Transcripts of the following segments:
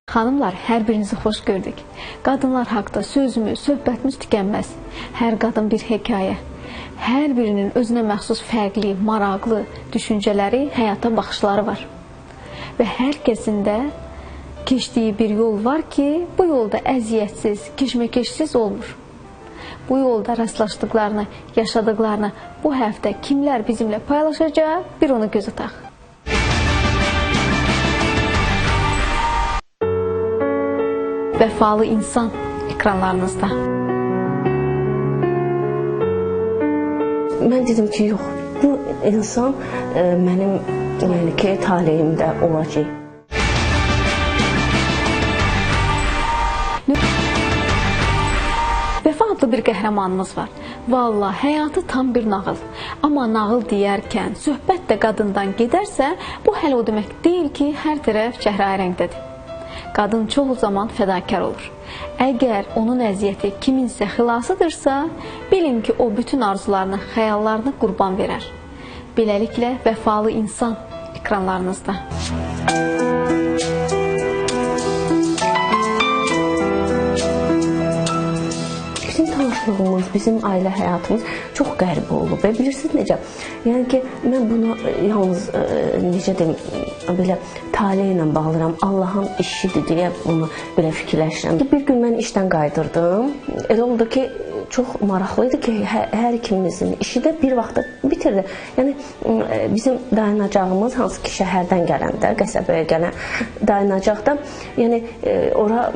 Xanımlar, hər birinizi xoş gördük. Qadınlar haqda sözümüz, söhbətimiz tükənməz. Hər qadın bir hekayə. Hər birinin özünə məxsus fərqli, maraqlı düşüncələri, həyata baxışları var. Və hər kəsin də keçdiyi bir yol var ki, bu yolda əziyyətsiz, keşməkeşsiz olmur. Bu yolda rastlaşdıqlarını, yaşadıqlarını bu həftə kimlər bizimlə paylaşacaq, bir onu göz ataq. Vəfalı insan ekranlarınızda. Mən dedim ki, yox, bu insan mənim taleyimdə olacaq. Vəfa adlı bir qəhrəmanımız var. Vallahi həyatı tam bir nağıl. Amma nağıl deyərkən söhbət də qadından gedərsə, bu hələ o demək deyil ki, hər tərəf çəhrayirəngdədir. Qadın çoxu zaman fədakar olur. Əgər onun əziyyəti kiminsə xilasıdırsa, bilin ki, o bütün arzularını, xəyallarını qurban verər. Beləliklə, vəfalı insan ekranlarınızda. Bizim tanışlığımız, bizim ailə həyatımız çox qəribə olub. Və bilirsiniz necə? Yəni ki, mən bunu yalnız necə deyim, belə taley ilə bağlıram. Allahın işidir deyə bunu belə fikirləşirəm. Bir gün mən işdən qayıdırdım. Elə oldu ki, çox maraqlıydı ki, hər ikimizin işi də bir vaxtda bitirdi. Yəni bizim dayanacağımız hansı ki şəhərdən gələndə, qəsəbəyə gələn dayanacaqda, yəni ora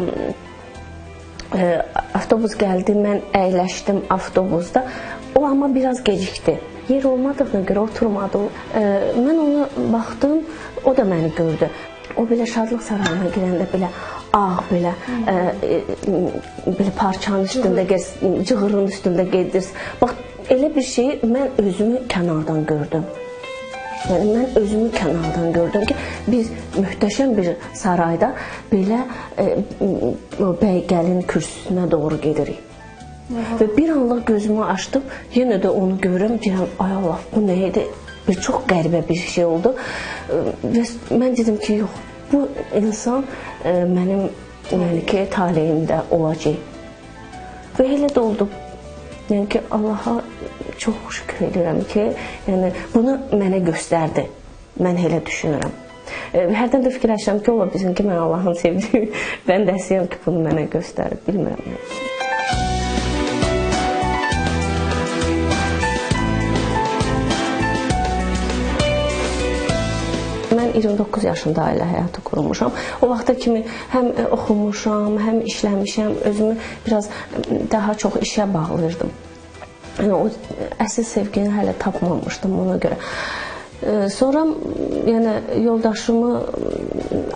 avtobus gəldi, mən əyləşdim avtobusda. O amma biraz gecikdi. Yer olmadığına görə oturmadı. Mən ona baxdım, o da məni gördü. O belə şadlıq sarayına girəndə belə ağ, belə parçanın üstündə gəzir, cığırın üstündə gedir. Bax, elə bir şeyi mən özümü kənardan gördüm. Yəni, mən özümü kənardan gördüm ki, biz möhtəşəm bir sarayda belə bəy-gəlin kürsüsünə doğru gedirik. Və bir anlıq gözümü açdım, yenə də onu görürəm, deyirəm, ay Allah, bu nə idi? Çox qəribə bir şey oldu. Və mən dedim ki, yox, bu insan mənim taleyimdə olacaq. Və elə də oldu. Yəni ki, Allaha çox şükür edirəm ki, yəni bunu mənə göstərdi. Mən elə düşünürəm. Hərdən də fikirləşirəm ki, ola bizim ki, mən Allahın sevdiyi bəndəsiyəm ki, bunu mənə göstərib, bilmirəm. Mən 29 yaşında ailə həyatı qurmuşam. O vaxta kimi həm oxumuşam, həm işləmişəm, özümü biraz daha çox işə bağlayırdım. Yəni, o əsl sevgini hələ tapmamışdım ona görə. Sonra yoldaşımı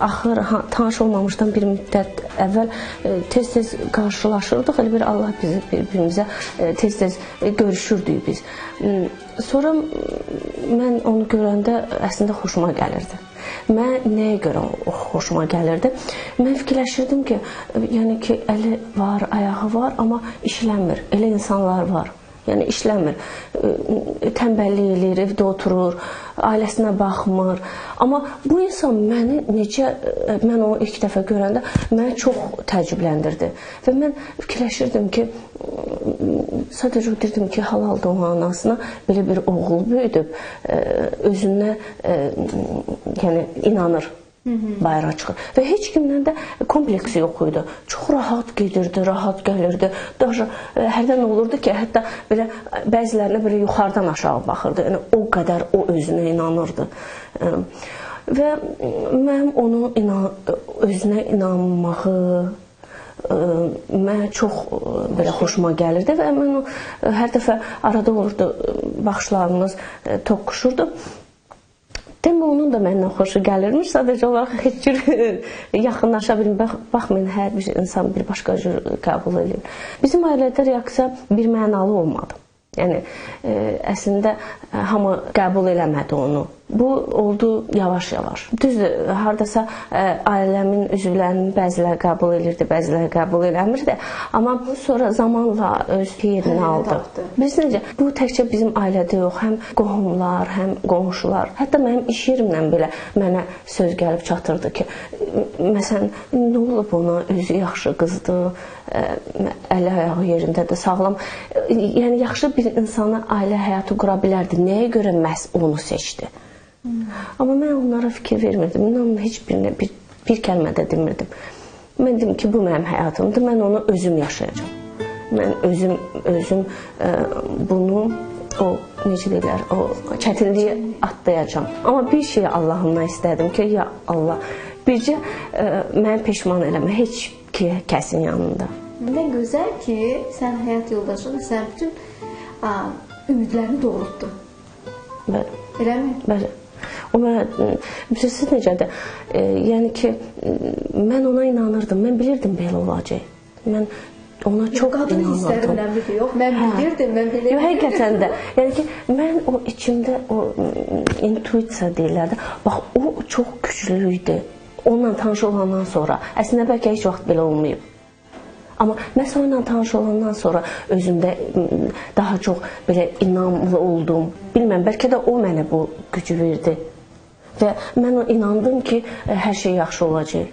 axır tanış olmamışdan bir müddət əvvəl tez-tez qarşılaşırdıq. Elə bir Allah bizi bir-birimizə tez-tez görüşürdük biz. Sonra mən onu görəndə əslində xoşuma gəlirdi. Mən nəyə görə xoşuma gəlirdi? Mən fikirləşirdim ki, yəni ki, əli var, ayağı var, amma işləmir. Elə insanlar var. Yəni işləmir, tənbəllik eləyir, evdə oturur, ailəsinə baxmır. Amma bu insan məni mən onu ilk dəfə görəndə məni çox təəccübləndirdi. Və mən fikirləşirdim ki, sadəcə deyirdim ki, halaldır o anasına belə bir oğul böyüdüb, özünə inanır. Bayrağa çıxır. Və heç kimdən də kompleksi yox idi. Çox rahat gedirdi, rahat gəlirdi. Hərdən olurdu ki, hətta belə bəzilərinə belə yuxarıdan aşağı baxırdı. Yəni, o qədər o özünə inanırdı. Və mən onun özünə inanmağı mənə çox belə xoşuma gəlirdi və mən hər dəfə arada olurdu, baxışlarımız toqquşurdu. Demə onun da məndən xoşu gəlirmiş, sadəcə olaraq heç cür yaxınlaşa bilmir. Baxmayın, hər bir insan bir başqa cür qəbul edir. Bizim ailədə reaksiya bir mənalı olmadı. Yəni, əslində hamı qəbul eləmədi onu. Bu oldu yavaş-yavaş. Düzdür, hardasa ailəmin üzvlərinin bəziləri qəbul edirdi, bəziləri qəbul eləmirdi. Amma bu sonra zamanla öz yerini aldı. Biz necə? Bu təkcə bizim ailədə yox, həm qohumlar, həm qonşular, hətta mənim iş yerimdən belə mənə söz gəlib çatırdı ki, məsələn, nə olub ona, özü yaxşı qızdır, əli ayağı yerindədir, sağlam. Yəni yaxşı bir insana ailə həyatı qura bilərdi. Nəyə görə məhz onu seçdi? Amma mən onlara fikir vermirdim. Mən onun heç birinə bir kəlmə də demirdim. Mən dedim ki, bu mənim həyatımdır. Mən onu özüm yaşayacağam. Mən özüm bunu o necə deyirlər, o çətinliyi atlayacağam. Amma bir şeyi Allahımdan istədim ki, ya Allah, bircə məni peşman eləmə heç kəsin yanında. Nə gözəl ki, sən həyat yoldaşın sən bütün ümidlərini doğrultdu. Bəli. Eləmi? Bəli. O mənə, bilirsiniz necədir? Yəni ki, mən ona inanırdım. Mən bilirdim belə olacaq. Mən ona çox inanırdım. Qadın hissləri önəmlidir, yox? Mən bilirdim, mən bilirdim. Yox, həqiqətən də. Yəni ki, mən o içimdə o intuisiya deyirlərdi. Bax, o çox güclü idi. Onunla tanış olandan sonra. Əslində bəlkə heç vaxt belə olmayıb. Amma məhz onunla tanış olandan sonra özümdə daha çox belə inamlı oldum. Bilməm, bəlkə də o mənə bu gücü verdi. Və mən inandım ki, hər şey yaxşı olacaq.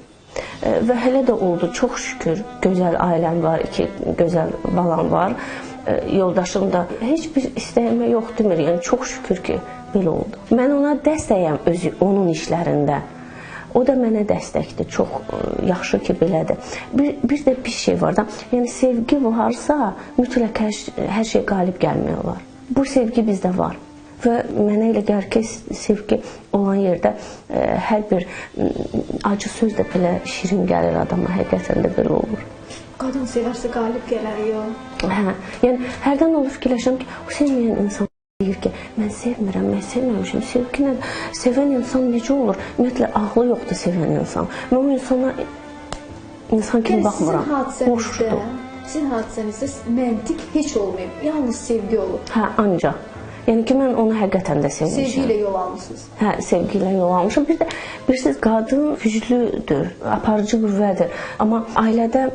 Və hələ də oldu, çox şükür. Gözəl ailəm var, 2 gözəl balam var. Yoldaşım da heç bir istəyimə yox demir. Yəni çox şükür ki, belə oldu. Mən ona dəstəyəm onun işlərində. O da mənə dəstəkdir. Çox yaxşı ki, belədir. Bir də bir şey var da, yəni sevgi varsa, mütləq hər şey qalib gəlmək olar. Bu sevgi bizdə var. Və mənə elə gəlir ki, sevgi olan yerdə hər bir acı söz də belə şirin gəlir adama. Həqiqətən də belə olur. Qadın sevərsə qalib gələr, yox? Hə, yəni hərdən olur fikirləşirəm ki, o sevməyən insan deyir ki, mən sevmirəm, mən sevməmişim. Sevgi nədir? Sevən insan necə olur? Ümumiyyətlə, ağlı yoxdur sevən insan. Mən o insana insan kimi baxmıram. Boşdur. Sizin hadisənizdə məntiq heç olmayıb, yalnız sevgi olur. Hə, ancaq. Yəni ki, mən onu həqiqətən də sevmişəm. Sevgi ilə yol almışsınız. Hə, sevgi ilə yol almışam. Bir də, bilirsiniz, qadın güclüdür, aparıcı qüvvədir. Amma ailədə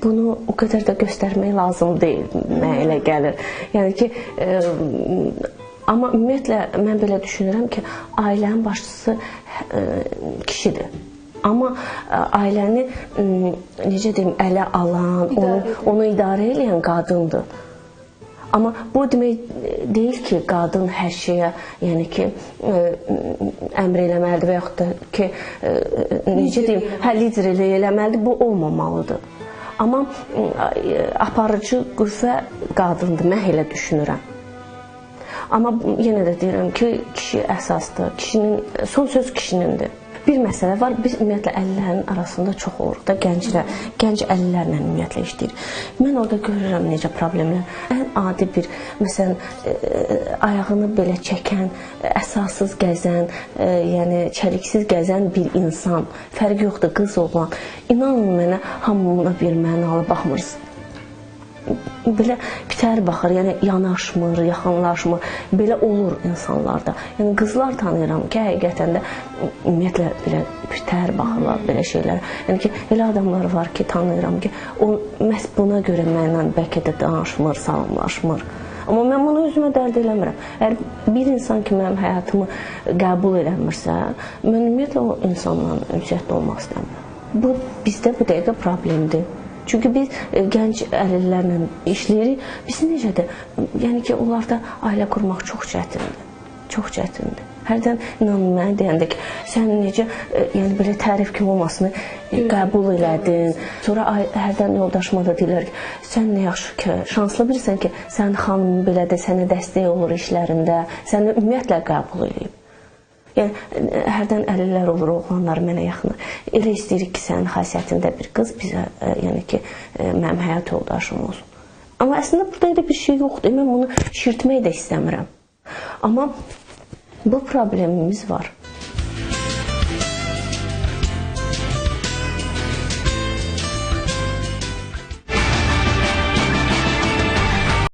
bunu o qədər də göstərmək lazım deyil, mənə elə gəlir. Yəni ki, amma ümumiyyətlə mən belə düşünürəm ki, ailənin başçısı kişidir. Amma ailəni, necə deyim, ələ alan, onu idarə edən qadındır. Amma bu demək deyil ki, qadın hər şeyə, yəni ki, əmr eləməlidir və yaxud da ki, necə deyim, lider eləməlidir, bu olmamalıdır. Amma aparıcı qüvvə qadındır, mən elə düşünürəm. Amma yenə də deyirəm ki, kişi əsasdır, son söz kişinindir. Bir məsələ var, biz ümumiyyətlə əllərin arasında çox oluruq da, gənc əllərlə ümumiyyətlə işləyirik. Mən orada görürəm necə problemlər. Ən adi bir, məsələn, ayağını belə çəkən, əsassız gəzən, yəni çəliksiz gəzən bir insan, fərqi yoxdur, qız oğlan. İnanın mənə, hamı buna bir mənalı baxmırsın. Belə bitər baxır, yəni yanaşmır, yaxınlaşmır, belə olur insanlarda. Yəni qızlar tanıyıram ki, həqiqətən də ümumiyyətlə belə bitər baxırlar belə şeylərə. Yəni ki, elə adamlar var ki, tanıyıram ki, o məhz buna görə mənlə bəlkə də danışmır, salamlaşmır. Amma mən bunu özümə dərd eləmirəm. Əgər bir insan ki, mənim həyatımı qəbul eləmirsə, mən ümumiyyətlə o insanla ünsiyyətdə olmaq istəmirəm. Bu, bizdə bu dəqiqə problemdir. Çünki biz gənc əlillərlə işləyirik. Biz necədir? Yəni ki, onlarda ailə qurmaq çox çətindir. Çox çətindir. Hərdən inanın mənə deyəndə ki, sən necə, yəni belə tərif kimi olmasını qəbul elədin. Sonra hərdən yoldaşıma da deyirlər ki, sən nə yaxşı ki, şanslı birisən ki, sənin xanımın belə də sənə dəstək olur işlərində, səni ümumiyyətlə qəbul eləyib. Yəni, hərdən əlillər olur, oğlanlar mənə yaxınır. Elə istəyirik ki, sənin xasiyyətində bir qız bizə, yəni ki, mənim həyat yoldaşım olsun. Amma əslində burada elə bir şey yoxdur. Mən bunu şirtmək də istəmirəm. Amma bu problemimiz var.